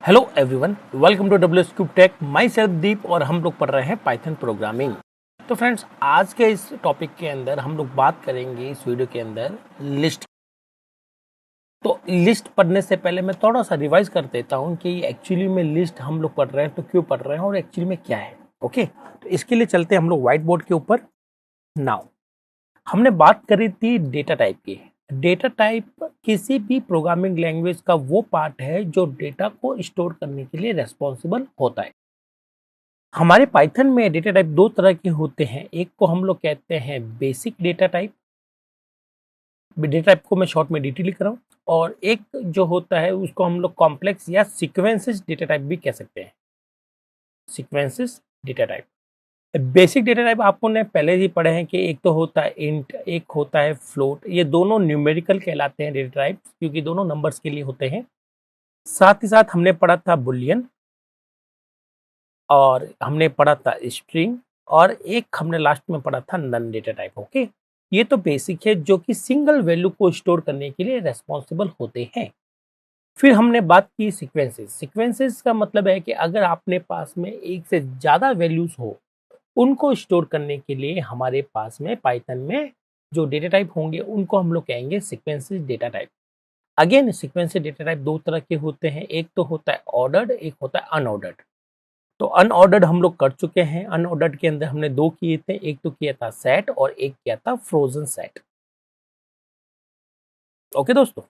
Hello everyone, welcome to W cube tech. Myself Deep और हम लोग पढ़ रहे हैं पाइथन प्रोग्रामिंग। तो फ्रेंड्स, आज के इस टॉपिक के अंदर हम लोग बात करेंगे इस वीडियो के अंदर लिस्ट। तो लिस्ट पढ़ने से पहले मैं थोड़ा सा रिवाइज कर देता हूँ कि एक्चुअली में लिस्ट हम लोग पढ़ रहे हैं तो क्यों पढ़ रहे हैं और एक्चुअली में क्या है। ओके, तो इसके लिए चलते हैं हम लोग व्हाइट बोर्ड के ऊपर। नाउ हमने बात करी थी डेटा टाइप की। डेटा टाइप किसी भी प्रोग्रामिंग लैंग्वेज का वो पार्ट है जो डेटा को स्टोर करने के लिए रेस्पॉन्सिबल होता है। हमारे पाइथन में डेटा टाइप दो तरह के होते हैं। एक को हम लोग कहते हैं basic data type, data type को मैं शॉर्ट में डीटी लिख रहा हूँ, और एक जो होता है उसको हम लोग कॉम्प्लेक्स या सीक्वेंसेस डेटा टाइप भी कह सकते हैं। Sequences data type, basic data type आपको ने पहले ही पढ़े हैं कि एक तो होता है इंट, एक होता है फ्लोट। ये दोनों न्यूमेरिकल कहलाते हैं डेटा टाइप, क्योंकि दोनों नंबर्स के लिए होते हैं। साथ ही साथ हमने पढ़ा था बुलियन, और हमने पढ़ा था स्ट्रिंग, और एक हमने लास्ट में पढ़ा था नन डेटा टाइप। ओके, ये तो बेसिक है जो कि सिंगल वैल्यू को स्टोर करने के लिए रेस्पॉन्सिबल होते हैं। फिर हमने बात की सीक्वेंसेस। सीक्वेंसेस का मतलब है कि अगर आपने पास में एक से ज्यादा वैल्यूज हो, उनको स्टोर करने के लिए हमारे पास में पाइथन में जो डेटा टाइप होंगे उनको हम लोग कहेंगे sequences data type. Again, sequences data type दो तरह के होते हैं, एक तो होता है ऑर्डर्ड, एक होता है अनऑर्डर्ड। तो अनऑर्डर्ड हम लोग कर चुके हैं। अनऑर्डर्ड के अंदर हमने दो किए थे, एक तो किया था सेट और एक किया था फ्रोजन सेट। ओके दोस्तों,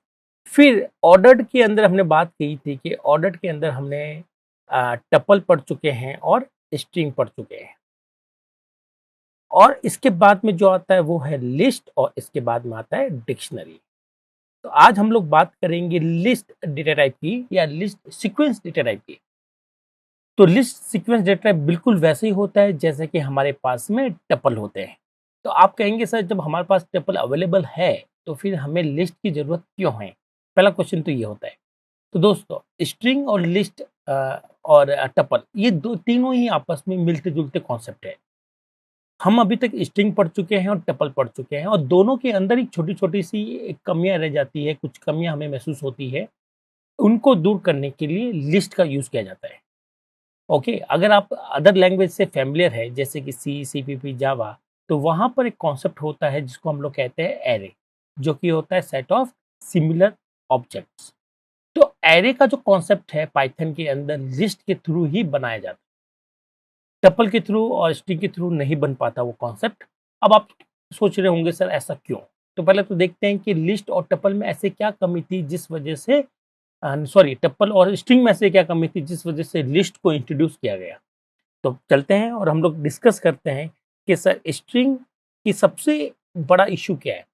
फिर ऑर्डर्ड के अंदर हमने बात की थी कि ऑर्डर्ड के अंदर हमने टपल पढ़ चुके हैं और स्ट्रिंग पढ़ चुके हैं, और इसके बाद में जो आता है वो है लिस्ट, और इसके बाद में आता है डिक्शनरी। तो आज हम लोग बात करेंगे लिस्ट डेटा टाइप की या लिस्ट सीक्वेंस डेटा टाइप की। तो लिस्ट सीक्वेंस डेटा टाइप बिल्कुल वैसे ही होता है जैसे कि हमारे पास में टपल होते हैं। तो आप कहेंगे सर, जब हमारे पास टपल अवेलेबल है तो फिर हमें लिस्ट की जरूरत क्यों है? पहला क्वेश्चन तो ये होता है। तो दोस्तों, स्ट्रिंग और लिस्ट और टपल, ये दो तीनों ही आपस में मिलते जुलते कॉन्सेप्ट है। हम अभी तक स्ट्रिंग पढ़ चुके हैं और टपल पढ़ चुके हैं, और दोनों के अंदर एक छोटी छोटी सी एक कमियां रह जाती है, कुछ कमियां हमें महसूस होती है। उनको दूर करने के लिए लिस्ट का यूज किया जाता है। ओके, अगर आप अदर लैंग्वेज से फैमिलियर है जैसे कि सी, सीपीपी, जावा, तो वहां पर एक कॉन्सेप्ट होता है जिसको हम लोग कहते हैं एरे, जो कि होता है सेट ऑफ सिमिलर ऑब्जेक्ट्स। तो एरे का जो कॉन्सेप्ट है पाइथन के अंदर लिस्ट के थ्रू ही बनाया जाता है, टपल के थ्रू और स्ट्रिंग के थ्रू नहीं बन पाता वो कॉन्सेप्ट। अब आप सोच रहे होंगे सर ऐसा क्यों? तो पहले तो देखते हैं कि लिस्ट और टपल में ऐसे क्या कमी थी जिस वजह से, सॉरी, टप्पल और स्ट्रिंग में से क्या कमी थी जिस वजह से लिस्ट को इंट्रोड्यूस किया गया। तो चलते हैं और हम लोग डिस्कस करते हैं कि सर स्ट्रिंग की सबसे बड़ा इशू क्या है।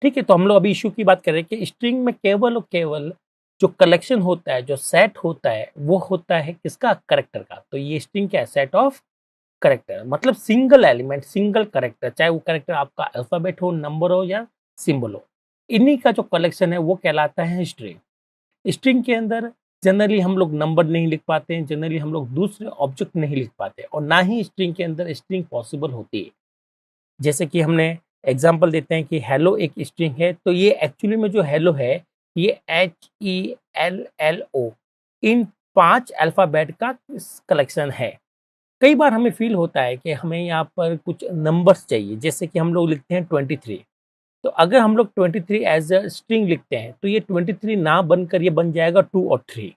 ठीक है, तो हम लोग अभी इशू की बात कर रहे हैं कि स्ट्रिंग में केवल और केवल जो कलेक्शन होता है, जो सेट होता है, वो होता है किसका? करेक्टर का। तो ये स्ट्रिंग क्या है? सेट ऑफ करेक्टर, मतलब सिंगल एलिमेंट, सिंगल करेक्टर, चाहे वो करेक्टर आपका अल्फाबेट हो, नंबर हो या सिंबल हो, इन्हीं का जो कलेक्शन है वो कहलाता है स्ट्रिंग। स्ट्रिंग के अंदर जनरली हम लोग नंबर नहीं लिख पाते हैं, जनरली हम लोग दूसरे ऑब्जेक्ट नहीं लिख पाते, और ना ही स्ट्रिंग के अंदर स्ट्रिंग पॉसिबल होती है। जैसे कि हमने एग्जांपल देते हैं कि हेलो एक स्ट्रिंग है, तो ये एक्चुअली में जो हेलो है, ये HELLO इन 5 अल्फाबेट का कलेक्शन है। कई बार हमें फील होता है कि हमें यहाँ पर कुछ नंबर्स चाहिए, जैसे कि हम लोग लिखते हैं 23। तो अगर हम लोग 23 एज अ स्ट्रिंग लिखते हैं तो ये 23 ना बनकर ये बन जाएगा 2 और 3।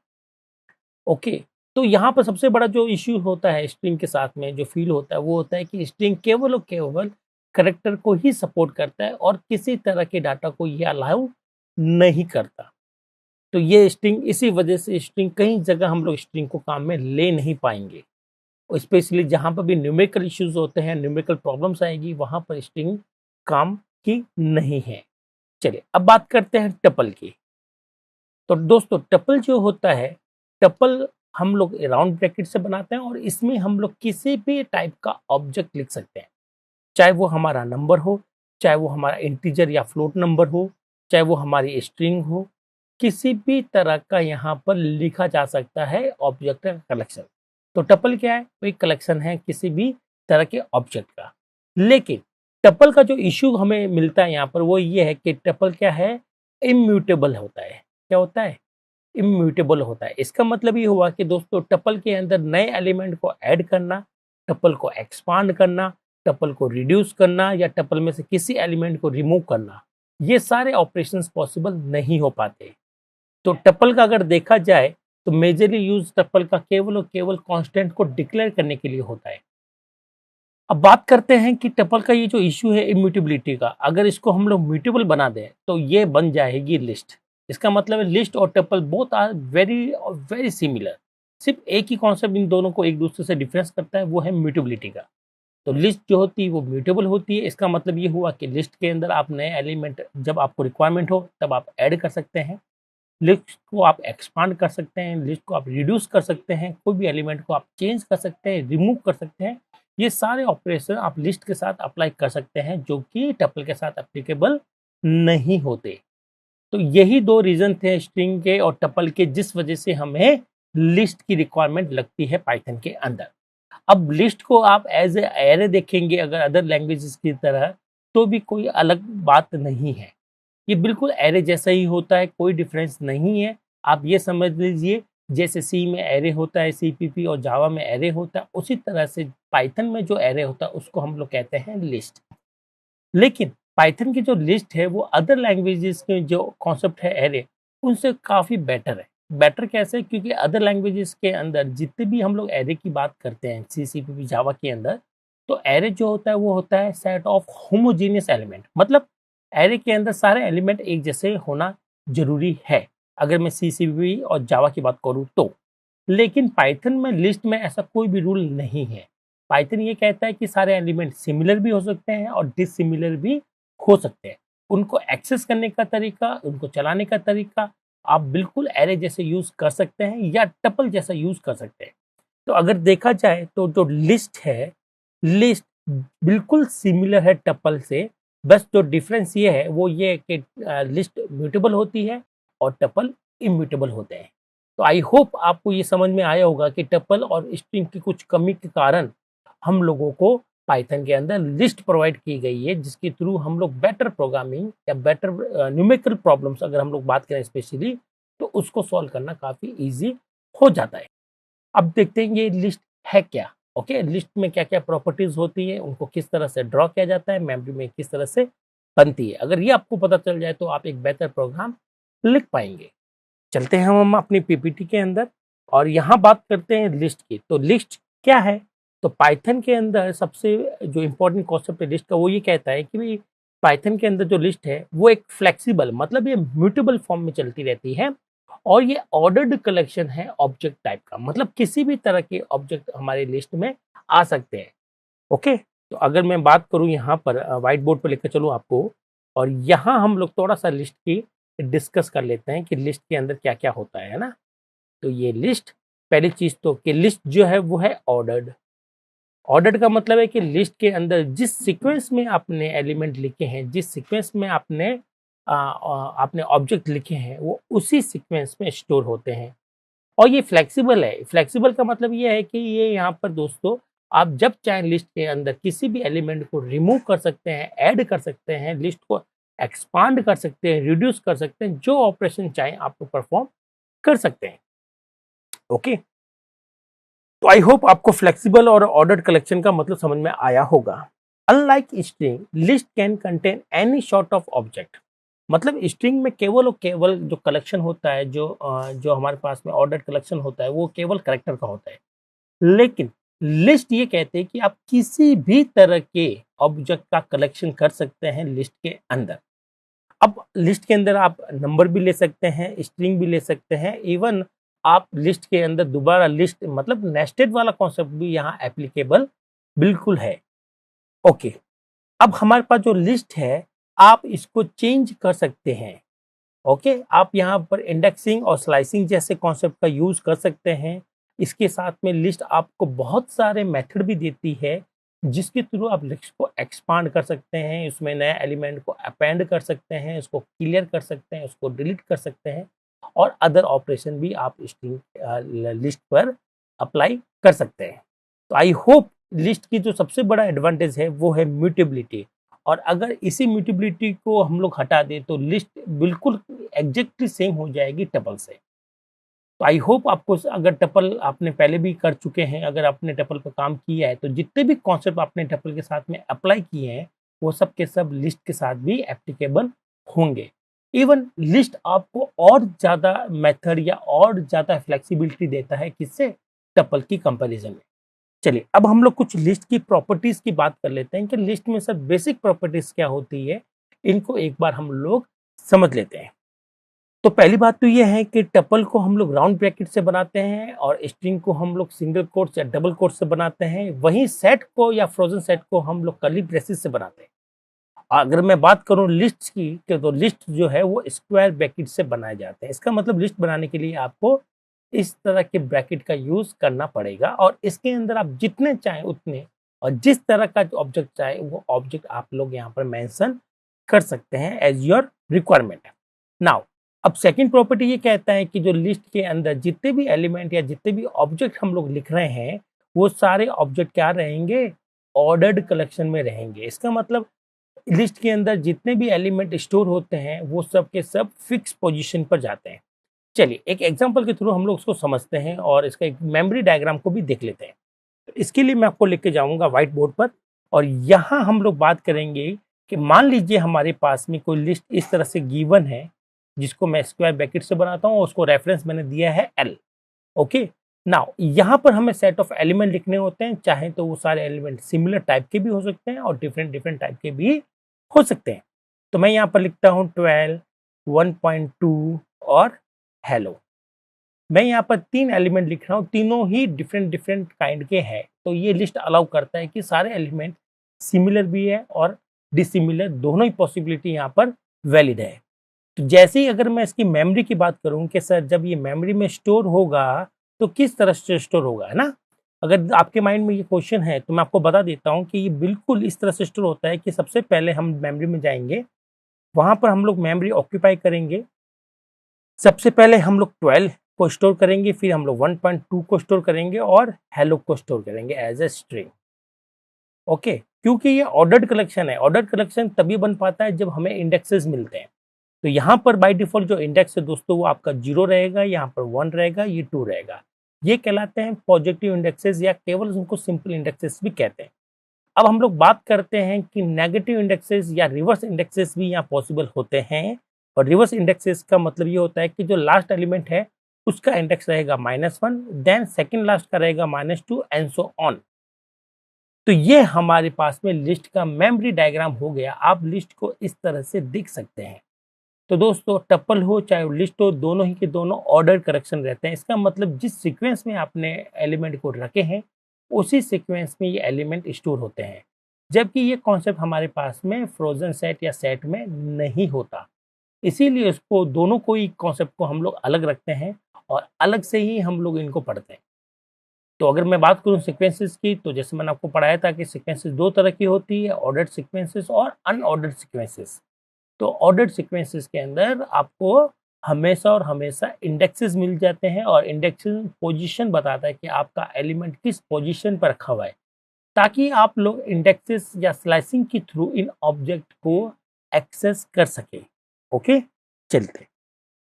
ओके, तो यहाँ पर सबसे बड़ा जो इश्यू होता है स्ट्रिंग के साथ में, जो फील होता है, वो होता है कि स्ट्रिंग केवल और केवल करेक्टर को ही सपोर्ट करता है और किसी तरह के डाटा को ये अलाउ नहीं करता। तो ये स्ट्रिंग, इसी वजह से स्ट्रिंग कई जगह हम लोग स्ट्रिंग को काम में ले नहीं पाएंगे, और स्पेशली जहाँ पर भी न्यूमेरिकल इश्यूज होते हैं, न्यूमेरिकल प्रॉब्लम्स आएगी, वहाँ पर स्ट्रिंग काम की नहीं है। चलिए अब बात करते हैं टपल की। तो दोस्तों, टपल जो होता है, टपल हम लोग राउंड ब्रैकेट से बनाते हैं, और इसमें हम लोग किसी भी टाइप का ऑब्जेक्ट लिख सकते हैं, चाहे वो हमारा नंबर हो, चाहे वो हमारा इंटीजर या फ्लोट नंबर हो, चाहे वो हमारी स्ट्रिंग हो, किसी भी तरह का यहाँ पर लिखा जा सकता है ऑब्जेक्ट का कलेक्शन। तो टपल क्या है? वो एक कलेक्शन है किसी भी तरह के ऑब्जेक्ट का। लेकिन टपल का जो इश्यू हमें मिलता है यहाँ पर वो ये है कि टपल क्या है? इम्यूटेबल होता है। क्या होता है? इम्यूटेबल होता है। इसका मतलब ये हुआ कि दोस्तों टपल के अंदर नए एलिमेंट को ऐड करना, टपल को एक्सपांड करना, टपल को रिड्यूस करना या टपल में से किसी एलिमेंट को रिमूव करना, ये सारे ऑपरेशंस पॉसिबल नहीं हो पाते। तो टपल का अगर देखा जाए तो मेजरली यूज टपल का केवल और केवल कांस्टेंट को डिक्लेयर करने के लिए होता है। अब बात करते हैं कि टपल का ये जो इश्यू है इम्यूटेबिलिटी का, अगर इसको हम लोग म्यूटेबल बना दें तो ये बन जाएगी लिस्ट। इसका मतलब है लिस्ट और tuple both are very very similar. सिर्फ एक ही कॉन्सेप्ट इन दोनों को एक दूसरे से डिफरेंस करता है, वो है म्यूटेबिलिटी का। तो लिस्ट जो होती है वो म्यूटेबल होती है। इसका मतलब ये हुआ कि लिस्ट के अंदर आप नए एलिमेंट जब आपको रिक्वायरमेंट हो तब आप ऐड कर सकते हैं, लिस्ट को आप एक्सपांड कर सकते हैं, लिस्ट को आप रिड्यूस कर सकते हैं, कोई भी एलिमेंट को आप चेंज कर सकते हैं, रिमूव कर सकते हैं। ये सारे ऑपरेशन आप लिस्ट के साथ अप्लाई कर सकते हैं जो कि टपल के साथ एप्लीकेबल नहीं होते। तो यही दो रीजन थे स्ट्रिंग के और टपल के जिस वजह से हमें लिस्ट की रिक्वायरमेंट लगती है पाइथन के अंदर। अब लिस्ट को आप एज ए एरे देखेंगे अगर अदर लैंग्वेजेस की तरह, तो भी कोई अलग बात नहीं है। ये बिल्कुल एरे जैसा ही होता है, कोई डिफरेंस नहीं है। आप ये समझ लीजिए जैसे सी में एरे होता है, सीपीपी और जावा में एरे होता है, उसी तरह से पाइथन में जो एरे होता है उसको हम लोग कहते हैं लिस्ट। लेकिन पाइथन की जो लिस्ट है वो अदर लैंग्वेजेस के जो कॉन्सेप्ट है एरे, उनसे काफ़ी बेटर है। बेटर कैसे? क्योंकि अदर लैंग्वेजेस के अंदर जितने भी हम लोग एरे की बात करते हैं सी सी पी पी जावा के अंदर, तो एरे जो होता है वो होता है सेट ऑफ होमोजीनियस एलिमेंट। मतलब एरे के अंदर सारे एलिमेंट एक जैसे होना जरूरी है, अगर मैं सी सी पी पी और जावा की बात करूँ तो। लेकिन पाइथन में लिस्ट में ऐसा कोई भी रूल नहीं है। पाइथन ये कहता है कि सारे एलिमेंट सिमिलर भी हो सकते हैं और डिसिमिलर भी हो सकते हैं। उनको एक्सेस करने का तरीका, उनको चलाने का तरीका आप बिल्कुल एरे जैसे यूज कर सकते हैं या टपल जैसा यूज कर सकते हैं। तो अगर देखा जाए तो जो लिस्ट है, लिस्ट बिल्कुल सिमिलर है टपल से। बस जो डिफरेंस ये है वो ये है कि लिस्ट म्यूटेबल होती है और टपल इम्यूटेबल होते हैं। तो आई होप आपको ये समझ में आया होगा कि टपल और स्ट्रिंग की कुछ कमी के कारण हम लोगों को पाइथन के अंदर लिस्ट प्रोवाइड की गई है, जिसके थ्रू हम लोग बेटर प्रोग्रामिंग या बेटर न्यूमेरिकल प्रॉब्लम्स अगर हम लोग बात करें स्पेशली, तो उसको सॉल्व करना काफ़ी ईजी हो जाता है। अब देखते हैं ये लिस्ट है क्या। ओके, लिस्ट में क्या क्या प्रॉपर्टीज होती है, उनको किस तरह से ड्रॉ किया जाता है, मेमोरी में किस तरह से बनती है। अगर ये आपको पता चल जाए तो आप एक बेहतर प्रोग्राम लिख पाएंगे। चलते हैं हम अपनी पीपीटी के अंदर और यहाँ बात करते हैं लिस्ट की। तो लिस्ट क्या है? तो पाइथन के अंदर सबसे जो इम्पोर्टेंट कॉन्सेप्ट है लिस्ट का, वो ये कहता है कि भाई पाइथन के अंदर जो लिस्ट है वो एक फ्लेक्सिबल, मतलब ये म्यूटेबल फॉर्म में चलती रहती है और ये ऑर्डर्ड कलेक्शन है ऑब्जेक्ट टाइप का। मतलब किसी भी तरह के ऑब्जेक्ट हमारे लिस्ट में आ सकते हैं। ओके, तो अगर मैं बात करूं यहाँ पर व्हाइट बोर्ड पर लेकर चलूँ आपको, और यहाँ हम लोग थोड़ा सा लिस्ट की डिस्कस कर लेते हैं कि लिस्ट के अंदर क्या क्या होता है ना। तो ये लिस्ट, पहली चीज तो कि लिस्ट जो है वो है ऑर्डर्ड। ऑर्डर्ड का मतलब है कि लिस्ट के अंदर जिस सीक्वेंस में आपने एलिमेंट लिखे हैं, जिस सीक्वेंस में आपने ऑब्जेक्ट लिखे हैं, वो उसी सीक्वेंस में स्टोर होते हैं। और ये फ्लेक्सिबल है। फ्लेक्सिबल का मतलब ये है कि ये यहाँ पर दोस्तों आप जब चाहें लिस्ट के अंदर किसी भी एलिमेंट को रिमूव कर सकते हैं, ऐड कर सकते हैं, लिस्ट को एक्सपांड कर सकते हैं, रिड्यूस कर सकते हैं, जो ऑपरेशन चाहें आप परफॉर्म कर सकते हैं। ओके, तो आई होप आपको फ्लेक्सिबल और ऑर्डर्ड कलेक्शन का मतलब समझ में आया होगा। Unlike string, list can contain any sort of object. मतलब स्ट्रिंग में केवल और केवल जो कलेक्शन होता है, जो हमारे पास में ऑर्डर्ड कलेक्शन होता है, वो केवल कैरेक्टर का होता है। लेकिन लिस्ट ये कहते हैं कि आप किसी भी तरह के ऑब्जेक्ट का कलेक्शन कर सकते हैं लिस्ट के अंदर। अब लिस्ट के अंदर आप नंबर भी ले सकते हैं, स्ट्रिंग भी ले सकते हैं, इवन आप लिस्ट के अंदर दोबारा लिस्ट, मतलब नेस्टेड वाला कॉन्सेप्ट भी यहाँ एप्लीकेबल बिल्कुल है। ओके, अब हमारे पास जो लिस्ट है आप इसको चेंज कर सकते हैं। ओके, आप यहाँ पर इंडेक्सिंग और स्लाइसिंग जैसे कॉन्सेप्ट का यूज कर सकते हैं। इसके साथ में लिस्ट आपको बहुत सारे मेथड भी देती है, जिसके थ्रू आप लिस्ट को एक्सपांड कर सकते हैं, उसमें नए एलिमेंट को अपेंड कर सकते हैं, उसको क्लियर कर सकते हैं, उसको डिलीट कर सकते हैं, और अदर ऑपरेशन भी आप स्ट्रिंग लिस्ट पर अप्लाई कर सकते हैं। तो आई होप लिस्ट की जो सबसे बड़ा एडवांटेज है वो है म्यूटेबिलिटी। और अगर इसी म्यूटेबिलिटी को हम लोग हटा दें तो लिस्ट बिल्कुल एग्जैक्टली सेम हो जाएगी टपल से। तो आई होप आपको अगर टपल आपने पहले भी कर चुके हैं, अगर आपने टपल पर काम किया है, तो जितने भी कॉन्सेप्ट आपने टपल के साथ में अप्लाई किए हैं, वो सब के सब लिस्ट के साथ भी एप्लीकेबल होंगे। इवन लिस्ट आपको और ज़्यादा मेथड या और ज़्यादा फ्लेक्सिबिलिटी देता है, किससे? टपल की कंपैरिजन में। चलिए, अब हम लोग कुछ लिस्ट की प्रॉपर्टीज की बात कर लेते हैं कि लिस्ट में सब बेसिक प्रॉपर्टीज क्या होती है, इनको एक बार हम लोग समझ लेते हैं। तो पहली बात तो ये है कि टपल को हम लोग राउंड ब्रैकेट से बनाते हैं और स्ट्रिंग को हम लोग सिंगल कोट्स या डबल कोट्स से बनाते हैं। वहीं सेट को या फ्रोजन सेट को हम लोग कर्ली ब्रेसेस से बनाते हैं। अगर मैं बात करूं लिस्ट की, तो लिस्ट जो है वो स्क्वायर ब्रैकेट से बनाए जाते हैं। इसका मतलब लिस्ट बनाने के लिए आपको इस तरह के ब्रैकेट का यूज करना पड़ेगा और इसके अंदर आप जितने चाहें उतने और जिस तरह का ऑब्जेक्ट चाहे वो ऑब्जेक्ट आप लोग यहाँ पर मेंशन कर सकते हैं एज योर रिक्वायरमेंट। नाउ, अब सेकंड प्रॉपर्टी ये कहता है कि जो लिस्ट के अंदर जितने भी एलिमेंट या जितने भी ऑब्जेक्ट हम लोग लिख रहे हैं, वो सारे ऑब्जेक्ट क्या रहेंगे? ऑर्डर्ड कलेक्शन में रहेंगे। इसका मतलब लिस्ट के अंदर जितने भी एलिमेंट स्टोर होते हैं, वो सब के सब फिक्स पोजीशन पर जाते हैं। चलिए, एक एग्जांपल के थ्रू हम लोग उसको समझते हैं और इसका एक मेमोरी डायग्राम को भी देख लेते हैं। तो इसके लिए मैं आपको लेके जाऊंगा व्हाइट बोर्ड पर और यहाँ हम लोग बात करेंगे कि मान लीजिए हमारे पास में कोई लिस्ट इस तरह से गिवन है, जिसको मैं स्क्वायर ब्रैकेट से बनाता हूँ और उसको रेफरेंस मैंने दिया है एल। ओके, नाउ यहाँ पर हमें सेट ऑफ एलिमेंट लिखने होते हैं। चाहे तो वो सारे एलिमेंट सिमिलर टाइप के भी हो सकते हैं और डिफरेंट डिफरेंट टाइप के भी हो सकते हैं। तो मैं यहाँ पर लिखता हूँ 12, 1.2 और हेलो। मैं यहाँ पर 3 एलिमेंट लिख रहा हूँ, तीनों ही डिफरेंट डिफरेंट काइंड के हैं। तो ये लिस्ट अलाउ करता है कि सारे एलिमेंट सिमिलर भी है और डिसिमिलर, दोनों ही पॉसिबिलिटी यहाँ पर वैलिड है। तो जैसे ही अगर मैं इसकी मेमोरी की बात करूं कि सर जब ये मेमोरी में स्टोर होगा तो किस तरह से स्टोर होगा, है ना? अगर आपके माइंड में ये क्वेश्चन है तो मैं आपको बता देता हूं कि ये बिल्कुल इस तरह से स्टोर होता है कि सबसे पहले हम मेमोरी में जाएंगे, वहां पर हम लोग मेमोरी ऑक्यूपाई करेंगे। सबसे पहले हम लोग 12 को स्टोर करेंगे, फिर हम लोग 1.2 को स्टोर करेंगे और हेलो को स्टोर करेंगे एज ए स्ट्रिंग। ओके, क्योंकि ये ऑर्डर्ड कलेक्शन है। ऑर्डर्ड कलेक्शन तभी बन पाता है जब हमें इंडेक्सेस मिलते हैं। तो यहाँ पर बाय डिफॉल्ट जो इंडेक्स है दोस्तों, वो आपका 0 रहेगा, यहाँ पर 1 रहेगा, ये 2 रहेगा। ये कहलाते हैं पॉजिटिव इंडेक्सेस या केवल उनको सिंपल इंडेक्सेस भी कहते हैं। अब हम लोग बात करते हैं कि नेगेटिव इंडेक्सेस या रिवर्स इंडेक्सेस भी यहाँ पॉसिबल होते हैं। और रिवर्स इंडेक्सेस का मतलब ये होता है कि जो लास्ट एलिमेंट है उसका इंडेक्स रहेगा -1, देन सेकेंड लास्ट का रहेगा -2 एंड सो ऑन। तो ये हमारे पास में लिस्ट का मेमोरी डायग्राम हो गया। आप लिस्ट को इस तरह से देख सकते हैं। तो दोस्तों, टपल हो चाहे लिस्ट हो, दोनों ही के दोनों ऑर्डर करेक्शन रहते हैं। इसका मतलब जिस सीक्वेंस में आपने एलिमेंट को रखे हैं उसी सीक्वेंस में ये एलिमेंट स्टोर होते हैं। जबकि ये कॉन्सेप्ट हमारे पास में फ्रोजन सेट या सेट में नहीं होता। इसीलिए उसको दोनों को ही कॉन्सेप्ट को हम लोग अलग रखते हैं और अलग से ही हम लोग इनको पढ़ते हैं। तो अगर मैं बात करूं सीक्वेंसेस की, तो जैसे मैंने आपको पढ़ाया था कि सीक्वेंसेस 2 तरह की होती है, ऑर्डर्ड सीक्वेंसेस और अनऑर्डर्ड सीक्वेंसेस। तो ऑर्डर्ड सीक्वेंसेस के अंदर आपको हमेशा और हमेशा इंडेक्सेस मिल जाते हैं और इंडेक्सेस पोजीशन बताता है कि आपका एलिमेंट किस पोजीशन पर रखा हुआ है, ताकि आप लोग इंडेक्सेस या स्लाइसिंग के थ्रू इन ऑब्जेक्ट को एक्सेस कर सके। ओके, चलते।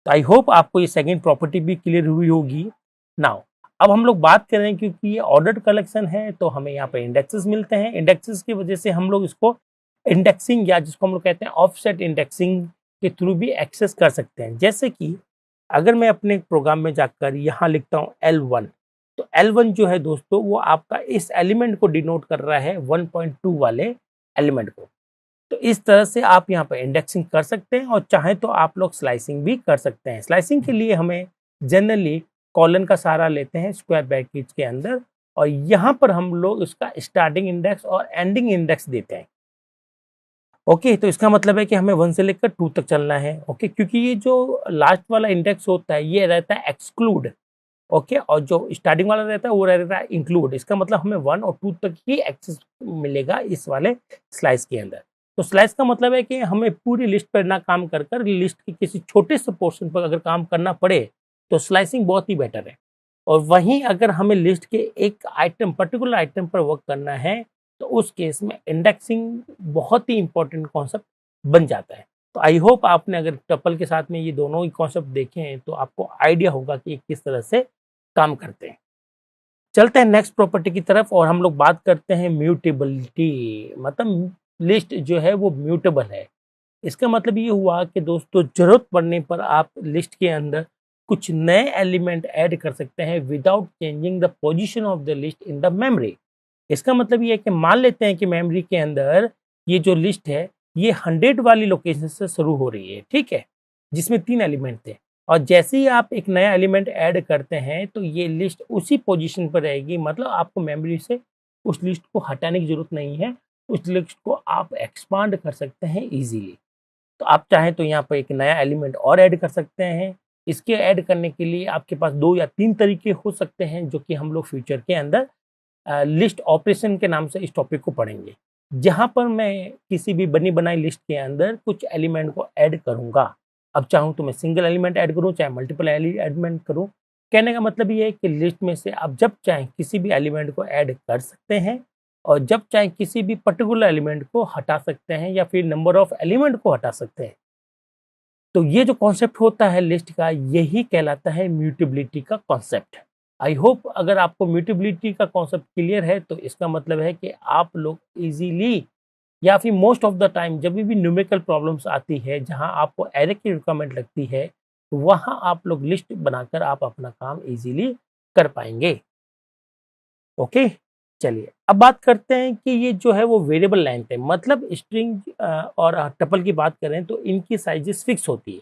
तो आई होप आपको ये सेकंड प्रॉपर्टी भी क्लियर हुई होगी। नाउ, अब हम लोग बात करें, क्योंकि ये ऑर्डर्ड कलेक्शन है तो हमें यहाँ पे इंडेक्सेस मिलते हैं। इंडेक्सेस की वजह से हम लोग इसको इंडेक्सिंग या जिसको हम लोग कहते हैं ऑफसेट इंडेक्सिंग के थ्रू भी एक्सेस कर सकते हैं। जैसे कि अगर मैं अपने प्रोग्राम में जाकर यहाँ लिखता हूँ L1, तो L1 जो है दोस्तों, वो आपका इस एलिमेंट को डिनोट कर रहा है, 1.2 वाले एलिमेंट को। तो इस तरह से आप यहाँ पर इंडेक्सिंग कर सकते हैं और चाहे तो आप लोग स्लाइसिंग भी कर सकते हैं। स्लाइसिंग के लिए हमें जनरली कॉलन का सहारा लेते हैं स्क्वायर ब्रैकेट के अंदर और यहाँ पर हम लोग उसका स्टार्टिंग इंडेक्स और एंडिंग इंडेक्स देते हैं। ओके, तो इसका मतलब है कि हमें 1 से लेकर 2 तक चलना है। ओके, क्योंकि ये जो लास्ट वाला इंडेक्स होता है ये रहता है एक्सक्लूड। ओके, और जो स्टार्टिंग वाला रहता है वो रहता है इंक्लूड। इसका मतलब हमें 1 और 2 तक ही एक्सेस मिलेगा इस वाले स्लाइस के अंदर। तो स्लाइस का मतलब है कि हमें पूरी लिस्ट पर ना काम कर कर लिस्ट के किसी छोटे से पोर्शन पर अगर काम करना पड़े तो स्लाइसिंग बहुत ही बेटर है। और वहीं अगर हमें लिस्ट के एक आइटम, पर्टिकुलर आइटम पर वर्क करना है, तो उस केस में इंडेक्सिंग बहुत ही इंपॉर्टेंट कॉन्सेप्ट बन जाता है। तो आई होप आपने अगर टपल के साथ में ये दोनों ही कॉन्सेप्ट देखे हैं तो आपको आइडिया होगा कि किस तरह से काम करते हैं। चलते हैं नेक्स्ट प्रॉपर्टी की तरफ और हम लोग बात करते हैं म्यूटेबिलिटी। मतलब लिस्ट जो है वो म्यूटेबल है। इसका मतलब ये हुआ कि दोस्तों जरूरत पड़ने पर आप लिस्ट के अंदर कुछ नए एलिमेंट ऐड कर सकते हैं without changing the position of the list in the memory. इसका मतलब ये है कि मान लेते हैं कि मेमोरी के अंदर ये जो लिस्ट है ये 100 वाली लोकेशन से शुरू हो रही है, ठीक है, जिसमें 3 एलिमेंट थे। और जैसे ही आप एक नया एलिमेंट ऐड करते हैं तो ये लिस्ट उसी पोजीशन पर रहेगी। मतलब आपको मेमोरी से उस लिस्ट को हटाने की जरूरत नहीं है, उस लिस्ट को आप एक्सपांड कर सकते हैं इजीली। तो आप चाहें तो यहाँ पर एक नया एलिमेंट और ऐड कर सकते हैं। इसके ऐड करने के लिए आपके पास 2 या 3 तरीके हो सकते हैं, जो कि हम लोग फ्यूचर के अंदर लिस्ट ऑपरेशन के नाम से इस टॉपिक को पढ़ेंगे, जहां पर मैं किसी भी बनी बनाई लिस्ट के अंदर कुछ एलिमेंट को ऐड करूंगा। अब चाहूँ तो मैं सिंगल एलिमेंट ऐड करूँ, चाहे मल्टीपल एलिमेंट करूँ। कहने का मतलब ये है कि लिस्ट में से आप जब चाहें किसी भी एलिमेंट को ऐड कर सकते हैं और जब चाहें किसी भी पर्टिकुलर एलिमेंट को हटा सकते हैं या फिर नंबर ऑफ एलिमेंट को हटा सकते हैं। तो ये जो कॉन्सेप्ट होता है लिस्ट का, यही कहलाता है म्यूटेबिलिटी का कॉन्सेप्ट। आई होप अगर आपको म्यूटेबिलिटी का कॉन्सेप्ट क्लियर है तो इसका मतलब है कि आप लोग इजीली या फिर मोस्ट ऑफ द टाइम जब भी न्यूमेरिकल प्रॉब्लम्स आती है जहां आपको एरे की रिक्वायरमेंट लगती है, वहां आप लोग लिस्ट बनाकर आप अपना काम इजीली कर पाएंगे। ओके, चलिए अब बात करते हैं कि ये जो है वो वेरिएबल लेंथ है। मतलब स्ट्रिंग और टपल की बात करें तो इनकी साइजेस फिक्स होती है।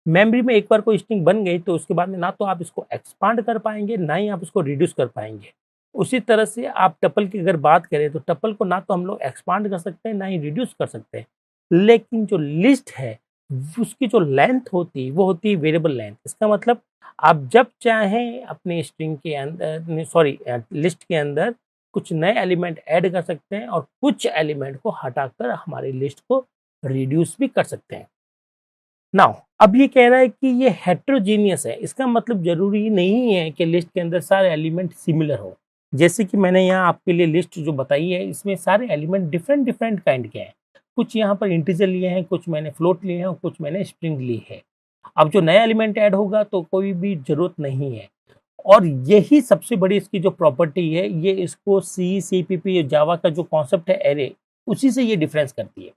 मेमोरी में एक बार कोई स्ट्रिंग बन गई तो उसके बाद में ना तो आप इसको एक्सपांड कर पाएंगे, ना ही आप इसको रिड्यूस कर पाएंगे। उसी तरह से आप टपल की अगर बात करें तो टपल को ना तो हम लोग एक्सपांड कर सकते हैं, ना ही रिड्यूस कर सकते हैं। लेकिन जो लिस्ट है उसकी जो लेंथ होती है वो होती है वेरिएबल लेंथ। इसका मतलब आप जब चाहें अपने स्ट्रिंग के अंदर लिस्ट के अंदर कुछ नए एलिमेंट ऐड कर सकते हैं और कुछ एलिमेंट को हटाकर हमारी लिस्ट को रिड्यूस भी कर सकते हैं। नाउ अब ये कह रहा है कि ये हेट्रोजीनियस है। इसका मतलब जरूरी नहीं है कि लिस्ट के अंदर सारे एलिमेंट सिमिलर हो। जैसे कि मैंने यहाँ आपके लिए लिस्ट जो बताई है इसमें सारे एलिमेंट डिफरेंट डिफरेंट काइंड के हैं। कुछ यहाँ पर इंटीजर लिए हैं, कुछ मैंने फ्लोट लिए हैं और कुछ मैंने स्ट्रिंग ली है। अब जो नया एलिमेंट ऐड होगा तो कोई भी जरूरत नहीं है। और यही सबसे बड़ी इसकी जो प्रॉपर्टी है, ये इसको C++, जावा का जो कॉन्सेप्ट है एरे, उसी से ये डिफरेंस करती है।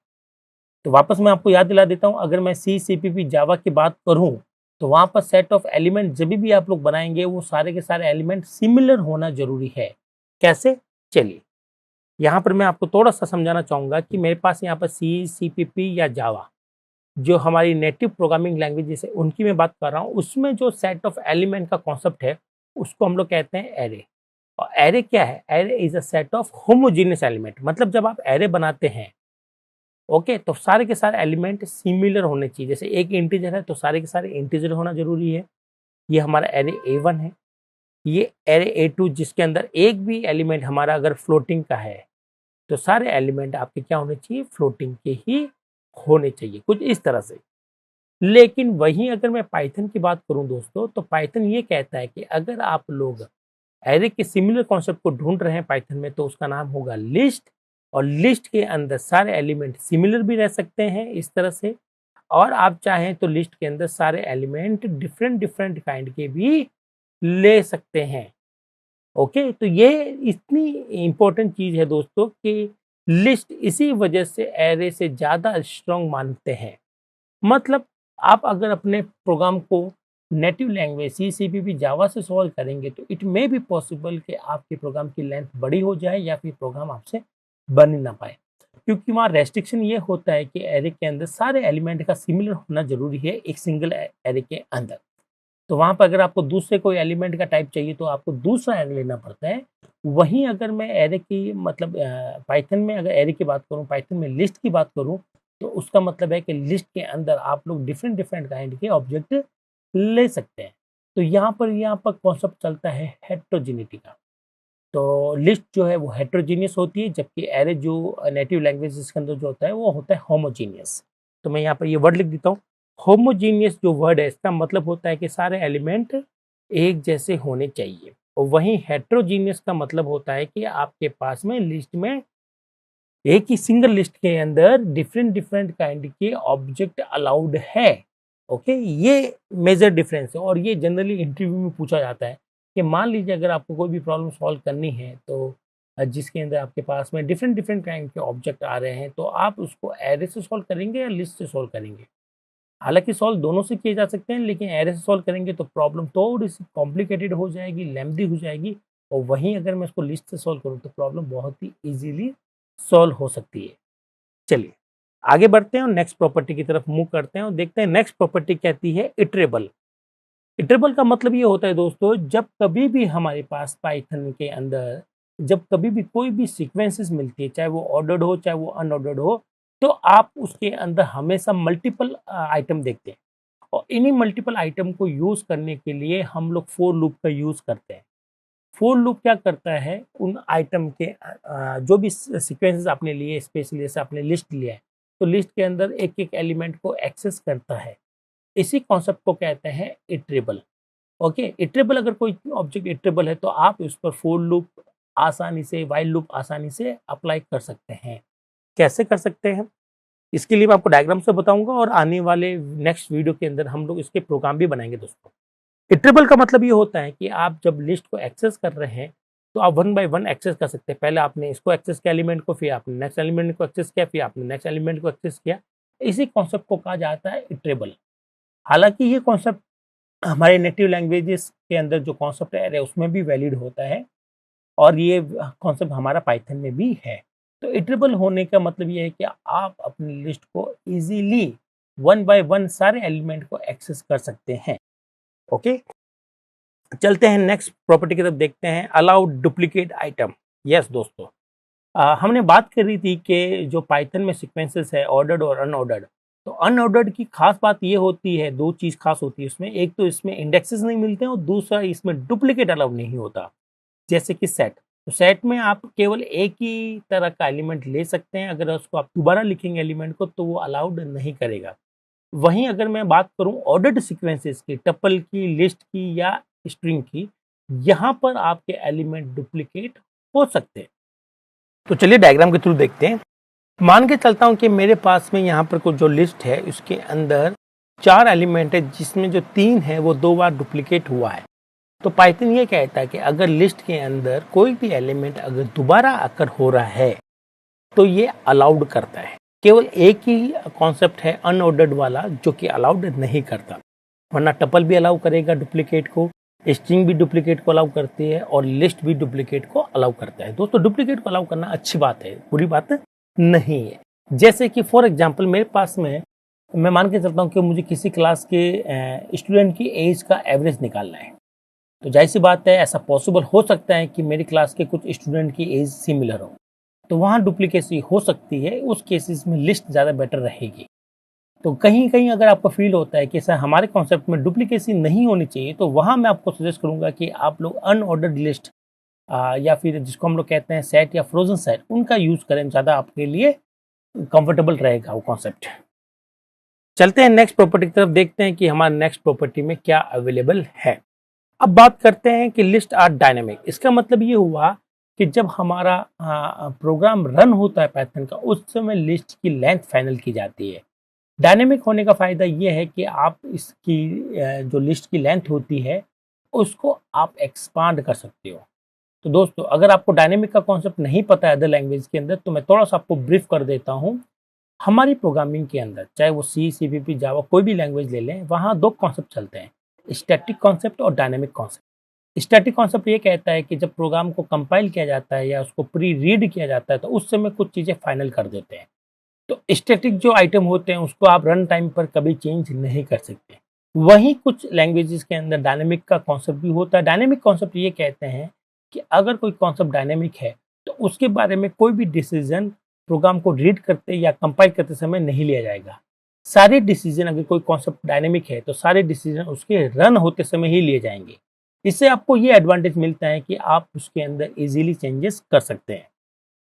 तो वापस मैं आपको याद दिला देता हूँ, अगर मैं C++, जावा की बात करूँ तो वहाँ पर सेट ऑफ एलिमेंट जब भी आप लोग बनाएंगे वो सारे के सारे एलिमेंट सिमिलर होना जरूरी है। कैसे? चलिए यहाँ पर मैं आपको थोड़ा सा समझाना चाहूँगा कि मेरे पास यहाँ पर C++ या जावा जो हमारी नेटिव प्रोग्रामिंग लैंग्वेज है उनकी मैं बात कर रहा हूँ, उसमें जो सेट ऑफ एलिमेंट का कॉन्सेप्ट है उसको हम लोग कहते हैं एरे। और एरे क्या है? Array is a set of homogeneous element. मतलब जब आप एरे बनाते हैं, ओके, तो सारे के सारे एलिमेंट सिमिलर होने चाहिए। जैसे एक इंटीजर है तो सारे के सारे इंटीजर होना जरूरी है। ये हमारा एरे A1 है। ये एरे A2 जिसके अंदर एक भी एलिमेंट हमारा अगर फ्लोटिंग का है तो सारे एलिमेंट आपके क्या होने चाहिए? फ्लोटिंग के ही होने चाहिए, कुछ इस तरह से। लेकिन वहीं अगर मैं पाइथन की बात करूं दोस्तों, तो पाइथन ये कहता है कि अगर आप लोग एरे के सिमिलर कॉन्सेप्ट को ढूंढ रहे हैं पाइथन में तो उसका नाम होगा लिस्ट। और लिस्ट के अंदर सारे एलिमेंट सिमिलर भी रह सकते हैं इस तरह से, और आप चाहें तो लिस्ट के अंदर सारे एलिमेंट डिफरेंट डिफरेंट काइंड के भी ले सकते हैं। ओके, तो ये इतनी इंपॉर्टेंट चीज है दोस्तों कि लिस्ट इसी वजह से एरे से ज्यादा स्ट्रॉन्ग मानते हैं। मतलब आप अगर अपने प्रोग्राम को नेटिव लैंग्वेज C++, जावा से सॉल्व करेंगे तो इट मे बी पॉसिबल कि आपके प्रोग्राम की लेंथ बड़ी हो जाए या फिर प्रोग्राम आपसे बन ही ना पाए, क्योंकि वहाँ रेस्ट्रिक्शन ये होता है कि एरे के अंदर सारे एलिमेंट का सिमिलर होना जरूरी है एक सिंगल एरे के अंदर। तो वहाँ पर अगर आपको दूसरे कोई एलिमेंट का टाइप चाहिए तो आपको दूसरा एरे लेना पड़ता है। वहीं अगर मैं एरे की मतलब पाइथन में अगर एरे की बात करूँ, पाइथन में लिस्ट की बात करूँ, तो उसका मतलब है कि लिस्ट के अंदर आप लोग डिफरेंट डिफरेंट काइंड के ऑब्जेक्ट ले सकते हैं। तो यहाँ पर कॉन्सेप्ट चलता है हेट्रोजिनिटी का। तो लिस्ट जो है वो हेट्रोजीनियस होती है, जबकि एरे जो नेटिव लैंग्वेज के अंदर जो होता है वो होता है होमोजीनियस। तो मैं यहाँ पर ये वर्ड लिख देता हूँ। होमोजीनियस जो वर्ड है इसका मतलब होता है कि सारे एलिमेंट एक जैसे होने चाहिए। और वहीं हेट्रोजीनियस का मतलब होता है कि आपके पास में लिस्ट में एक ही सिंगल लिस्ट के अंदर डिफरेंट डिफरेंट काइंड के ऑब्जेक्ट अलाउड है। ओके, ये मेजर डिफरेंस है और ये जनरली इंटरव्यू में पूछा जाता है कि मान लीजिए अगर आपको कोई भी प्रॉब्लम सॉल्व करनी है तो जिसके अंदर आपके पास में डिफरेंट डिफरेंट काइंड के ऑब्जेक्ट आ रहे हैं, तो आप उसको एरे से सॉल्व करेंगे या लिस्ट से सॉल्व करेंगे। हालांकि सॉल्व दोनों से किए जा सकते हैं, लेकिन एरे से सॉल्व करेंगे तो प्रॉब्लम थोड़ी सी कॉम्प्लिकेटेड हो जाएगी, लेंथी हो जाएगी। और वहीं अगर मैं इसको लिस्ट से सॉल्व करूँ तो प्रॉब्लम बहुत ही इजीली सॉल्व हो सकती है। चलिए आगे बढ़ते हैं और नेक्स्ट प्रॉपर्टी की तरफ मूव करते हैं और देखते हैं नेक्स्ट प्रॉपर्टी कहती है इटरेबल। इटरेबल का मतलब ये होता है दोस्तों, जब कभी भी हमारे पास पाइथन के अंदर जब कभी भी कोई भी सीक्वेंसेस मिलती है, चाहे वो ऑर्डर्ड हो चाहे वो अनऑर्डर्ड हो, तो आप उसके अंदर हमेशा मल्टीपल आइटम देखते हैं। और इन्हीं मल्टीपल आइटम को यूज करने के लिए हम लोग फोर लूप का यूज करते हैं। फोर लूप क्या करता है, उन आइटम के जो भी सीक्वेंसेस आपने लिए, स्पेशली जैसे आपने लिस्ट लिया है तो लिस्ट के अंदर एक एक एलिमेंट को एक्सेस करता है। इसी कॉन्सेप्ट को कहते हैं इटरेबल। ओके, इटरेबल अगर कोई ऑब्जेक्ट इटरेबल है तो आप उस पर फोर लूप आसानी से, व्हाइल लूप आसानी से अप्लाई कर सकते हैं। कैसे कर सकते हैं, इसके लिए मैं आपको डायग्राम से बताऊंगा और आने वाले नेक्स्ट वीडियो के अंदर हम लोग इसके प्रोग्राम भी बनाएंगे दोस्तों। इटरेबल का मतलब ये होता है कि आप जब लिस्ट को एक्सेस कर रहे हैं तो आप वन बाय वन एक्सेस कर सकते हैं। पहले आपने इसको एक्सेस किया एलिमेंट को, फिर आपने नेक्स्ट एलिमेंट को एक्सेस किया, फिर आपने नेक्स्ट एलिमेंट को एक्सेस किया। इसी कॉन्सेप्ट को कहा जाता है इटरेबल। हालांकि ये कॉन्सेप्ट हमारे नेटिव लैंग्वेजेस के अंदर जो कॉन्सेप्ट है उसमें भी वैलिड होता है और ये कॉन्सेप्ट हमारा पाइथन में भी है। तो इटरेबल होने का मतलब ये है कि आप अपनी लिस्ट को इजीली वन बाय वन सारे एलिमेंट को एक्सेस कर सकते हैं। ओके, चलते हैं नेक्स्ट प्रॉपर्टी की तरफ, देखते हैं अलाउ डुप्लीकेट आइटम। यस दोस्तों, हमने बात करी थी कि जो पाइथन में सीक्वेंसेस है ऑर्डर्ड और अनऑर्डर्ड, तो अनऑर्डर्ड की खास बात ये होती है, दो चीज खास होती है इसमें। एक तो इसमें इंडेक्सेस नहीं मिलते हैं और दूसरा इसमें डुप्लीकेट अलाउ नहीं होता। जैसे कि सेट, तो सेट में आप केवल एक ही तरह का एलिमेंट ले सकते हैं, अगर उसको आप दोबारा लिखेंगे एलिमेंट को तो वो अलाउड नहीं करेगा। वहीं अगर मैं बात करूं ऑर्डर्ड सीक्वेंसेस की, टपल की, लिस्ट की या स्ट्रिंग की, यहाँ पर आपके एलिमेंट डुप्लीकेट हो सकते हैं। तो चलिए डायग्राम के थ्रू देखते हैं। मान के चलता हूं कि मेरे पास में यहाँ पर कुछ जो लिस्ट है उसके अंदर 4 एलिमेंट है, जिसमें जो 3 है वो 2 बार डुप्लीकेट हुआ है। तो पाइथन ये कहता है कि अगर लिस्ट के अंदर कोई भी एलिमेंट अगर दोबारा आकर हो रहा है तो ये अलाउड करता है। केवल एक ही कॉन्सेप्ट है अनऑर्डर्ड वाला जो कि अलाउड नहीं करता, वरना टपल भी अलाउ करेगा डुप्लीकेट को, स्ट्रिंग भी डुप्लीकेट को अलाउ करती है और लिस्ट भी डुप्लीकेट को अलाउ करता है। दोस्तों डुप्लीकेट को अलाउ करना अच्छी बात है, बुरी बात नहीं है। जैसे कि फॉर एग्जांपल मेरे पास में, मैं मान के चलता हूँ कि मुझे किसी क्लास के स्टूडेंट की एज का एवरेज निकालना है, तो जाहिर सी बात है ऐसा पॉसिबल हो सकता है कि मेरी क्लास के कुछ स्टूडेंट की एज सिमिलर हो, तो वहाँ डुप्लीकेसी हो सकती है। उस केसेस में लिस्ट ज़्यादा बेटर रहेगी। तो कहीं कहीं अगर आपको फील होता है कि सर हमारे कॉन्सेप्ट में डुप्लीकेसी नहीं होनी चाहिए, तो वहाँ मैं आपको सजेस्ट करूंगा कि आप लोग अनऑर्डर्ड लिस्ट या फिर जिसको हम लोग कहते हैं सेट या फ्रोजन सेट, उनका यूज करें, ज़्यादा आपके लिए कंफर्टेबल रहेगा वो कॉन्सेप्ट। चलते हैं नेक्स्ट प्रॉपर्टी की तरफ, देखते हैं कि हमारे नेक्स्ट प्रॉपर्टी में क्या अवेलेबल है। अब बात करते हैं कि लिस्ट आर डायनेमिक। इसका मतलब ये हुआ कि जब हमारा प्रोग्राम रन होता है पाइथन का, उस समय लिस्ट की लेंथ फाइनल की जाती है। डायनेमिक होने का फायदा ये है कि आप इसकी जो लिस्ट की लेंथ होती है उसको आप एक्सपांड कर सकते हो। तो दोस्तों अगर आपको डायनेमिक का कॉन्सेप्ट नहीं पता है अदर लैंग्वेज के अंदर, तो मैं थोड़ा सा आपको ब्रीफ कर देता हूँ। हमारी प्रोग्रामिंग के अंदर चाहे वो सी, CPP, जावा, कोई भी लैंग्वेज ले लें, वहाँ 2 कॉन्सेप्ट चलते हैं, स्टैटिक कॉन्सेप्ट और डायनेमिक कॉन्सेप्ट। स्टैटिक कॉन्सेप्ट ये कहता है कि जब प्रोग्राम को कंपाइल किया जाता है या उसको प्री रीड किया जाता है तो उस समय कुछ चीज़ें फाइनल कर देते हैं। तो स्टैटिक जो आइटम होते हैं उसको आप रन टाइम पर कभी चेंज नहीं कर सकते। वहीं कुछ लैंग्वेजेस के अंदर डायनेमिक का कॉन्सेप्ट भी होता है। डायनेमिक कॉन्सेप्ट ये कहते हैं कि अगर कोई कॉन्सेप्ट डायनेमिक है तो उसके बारे में कोई भी डिसीजन प्रोग्राम को रीड करते या कंपाइल करते समय नहीं लिया जाएगा। सारे डिसीजन, अगर कोई कॉन्सेप्ट डायनेमिक है तो सारे डिसीजन उसके रन होते समय ही लिए जाएंगे। इससे आपको ये एडवांटेज मिलता है कि आप उसके अंदर इजीली चेंजेस कर सकते हैं।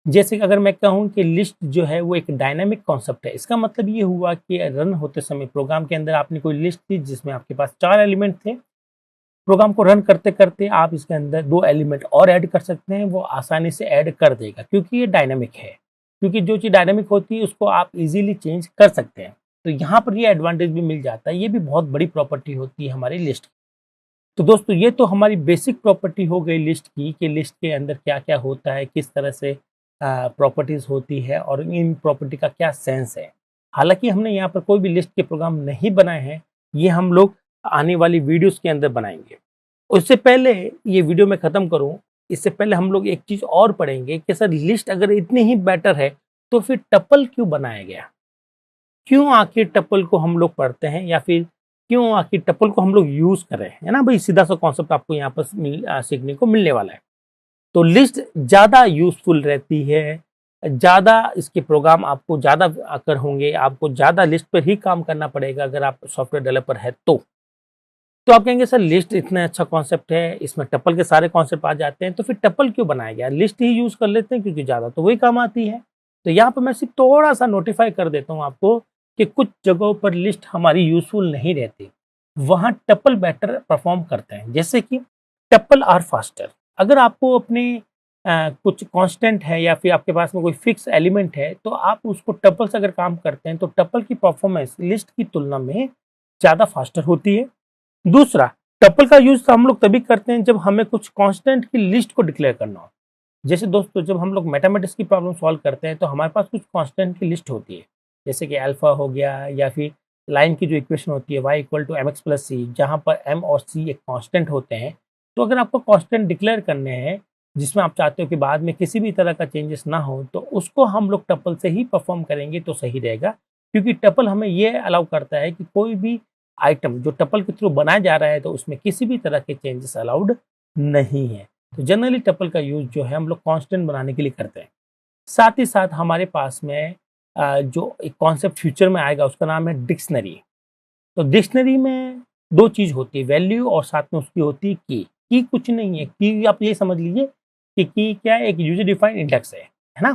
जैसे कि अगर मैं कहूँ कि लिस्ट जो है वो एक डायनामिक कॉन्सेप्ट है, इसका मतलब ये हुआ कि रन होते समय प्रोग्राम के अंदर आपने कोई लिस्ट थी जिसमें आपके पास 4 एलिमेंट थे। प्रोग्राम को रन करते करते आप इसके अंदर 2 एलिमेंट और ऐड कर सकते हैं, वो आसानी से ऐड कर देगा क्योंकि ये डायनामिक है। क्योंकि जो चीज़ डायनामिक होती है उसको आप इजीली चेंज कर सकते हैं। तो यहाँ पर ये एडवांटेज भी मिल जाता है, ये भी बहुत बड़ी प्रॉपर्टी होती है हमारी लिस्ट की। तो दोस्तों ये तो हमारी बेसिक प्रॉपर्टी हो गई लिस्ट की, कि लिस्ट के अंदर क्या-क्या होता है, किस तरह से प्रॉपर्टीज़ होती है और इन प्रॉपर्टी का क्या सेंस है। हालाँकि हमने यहाँ पर कोई भी लिस्ट के प्रोग्राम नहीं बनाए हैं, ये हम लोग आने वाली वीडियोज़ के अंदर बनाएँगे। उससे पहले ये वीडियो मैं ख़त्म करूँ, इससे पहले हम लोग एक चीज़ और पढ़ेंगे कि सर लिस्ट अगर इतनी ही बेटर है, तो फिर टपल क्यों बनाया गया? क्यों आखिर टपल को हम लोग पढ़ते हैं, या फिर क्यों आखिर टपल को हम लोग यूज़ कर रहे हैं, है ना भाई? सीधा सा कॉन्सेप्ट आपको यहाँ पर सीखने को मिलने वाला है। तो लिस्ट ज़्यादा यूज़फुल रहती है, ज़्यादा इसके प्रोग्राम आपको ज़्यादा आकर होंगे, आपको ज़्यादा लिस्ट पर ही काम करना पड़ेगा अगर आप सॉफ्टवेयर डेवलपर है तो। तो आप कहेंगे सर लिस्ट इतना अच्छा कॉन्सेप्ट है, इसमें टपल के सारे कॉन्सेप्ट आ जाते हैं, तो फिर टपल क्यों बनाया गया? लिस्ट ही यूज़ कर लेते हैं क्योंकि ज़्यादा तो वही काम आती है। तो यहाँ पर मैं सिर्फ थोड़ा-सा नोटिफ़ाई कर देता हूँ आपको कि कुछ जगहों पर लिस्ट हमारी यूज़फुल नहीं रहती, वहाँ टपल बेटर परफ़ॉर्म करते हैं। जैसे कि टपल आर फास्टर। अगर आपको अपने कुछ कांस्टेंट है या फिर आपके पास में कोई फिक्स एलिमेंट है, तो आप उसको टपल से अगर काम करते हैं, तो टपल की परफ़ॉर्मेंस लिस्ट की तुलना में ज़्यादा फास्टर होती है। दूसरा, टपल का यूज़ हम लोग तभी करते हैं जब हमें कुछ कांस्टेंट की लिस्ट को डिक्लेयर करना हो। जैसे दोस्तों जब हम लोग मैथमेटिक्स की प्रॉब्लम सॉल्व करते हैं तो हमारे पास कुछ कांस्टेंट की लिस्ट होती है। जैसे कि अल्फा हो गया, या फिर लाइन की जो इक्वेशन होती है y = mx + c, जहाँ पर m और c एक कांस्टेंट होते हैं। तो अगर आपको कांस्टेंट डिक्लेयर करने हैं जिसमें आप चाहते हो कि बाद में किसी भी तरह का चेंजेस ना हो, तो उसको हम लोग टपल से ही परफॉर्म करेंगे तो सही रहेगा। क्योंकि टपल हमें ये अलाउ करता है कि कोई भी आइटम जो टपल के थ्रू बनाया जा रहा है तो उसमें किसी भी तरह के चेंजेस अलाउड नहीं है। तो जनरली टपल का यूज़ जो है हम लोग कांस्टेंट बनाने के लिए करते हैं। साथ ही साथ हमारे पास में जो एक कॉन्सेप्ट फ्यूचर में आएगा उसका नाम है डिक्शनरी। तो डिक्शनरी में 2 चीज़ होती है, वैल्यू और साथ में उसकी होती है की। की कुछ नहीं है, की आप ये समझ लीजिए कि की क्या है, एक यूजर डिफाइंड इंडेक्स है ना?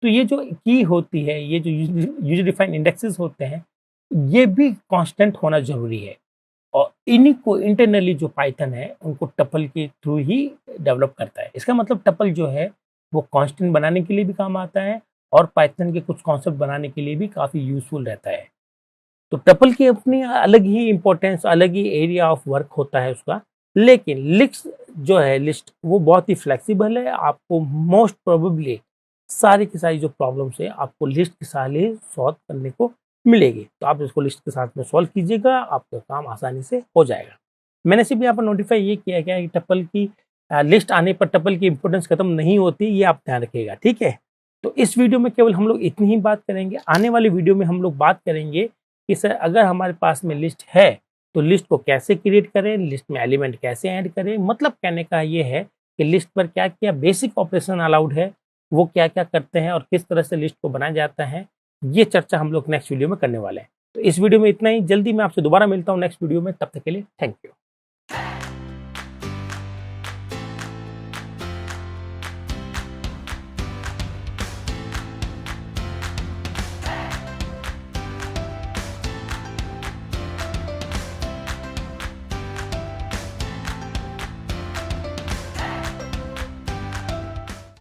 तो ये जो की होती है, ये जो यूजर डिफाइंड इंडेक्सेस होते हैं, ये भी कांस्टेंट होना ज़रूरी है। और इन्हीं को इंटरनली जो पाइथन है उनको टपल के थ्रू ही डेवलप करता है। इसका मतलब टपल जो है वो कांस्टेंट बनाने के लिए भी काम आता है और पाइथन के कुछ कॉन्सेप्ट बनाने के लिए भी काफ़ी यूज़फुल रहता है। तो टपल की अपनी अलग ही इम्पोर्टेंस, अलग ही एरिया ऑफ वर्क होता है उसका। लेकिन लिस्ट जो है, लिस्ट वो बहुत ही फ्लेक्सिबल है। आपको मोस्ट प्रोबेबली सारी की सारी जो प्रॉब्लम्स है आपको लिस्ट के सारे सॉल्व करने को मिलेगी। तो आप इसको लिस्ट के साथ में सॉल्व कीजिएगा, आपका काम आसानी से हो जाएगा। मैंने सिर्फ यहाँ पर नोटिफाई ये किया गया कि टपल की लिस्ट आने पर टपल की इंपॉर्टेंस खत्म नहीं होती, ये आप ध्यान रखिएगा, ठीक है? तो इस वीडियो में केवल हम लोग इतनी ही बात करेंगे। आने वाली वीडियो में हम लोग बात करेंगे कि सर अगर हमारे पास में लिस्ट है तो लिस्ट को कैसे क्रिएट करें, लिस्ट में एलिमेंट कैसे ऐड करें। मतलब कहने का ये है कि लिस्ट पर क्या क्या बेसिक ऑपरेशन अलाउड है, वो क्या क्या करते हैं और किस तरह से लिस्ट को बनाया जाता है, ये चर्चा हम लोग नेक्स्ट वीडियो में करने वाले हैं। तो इस वीडियो में इतना ही। जल्दी मैं आपसे दोबारा मिलता हूँ नेक्स्ट वीडियो में, तब तक के लिए थैंक यू।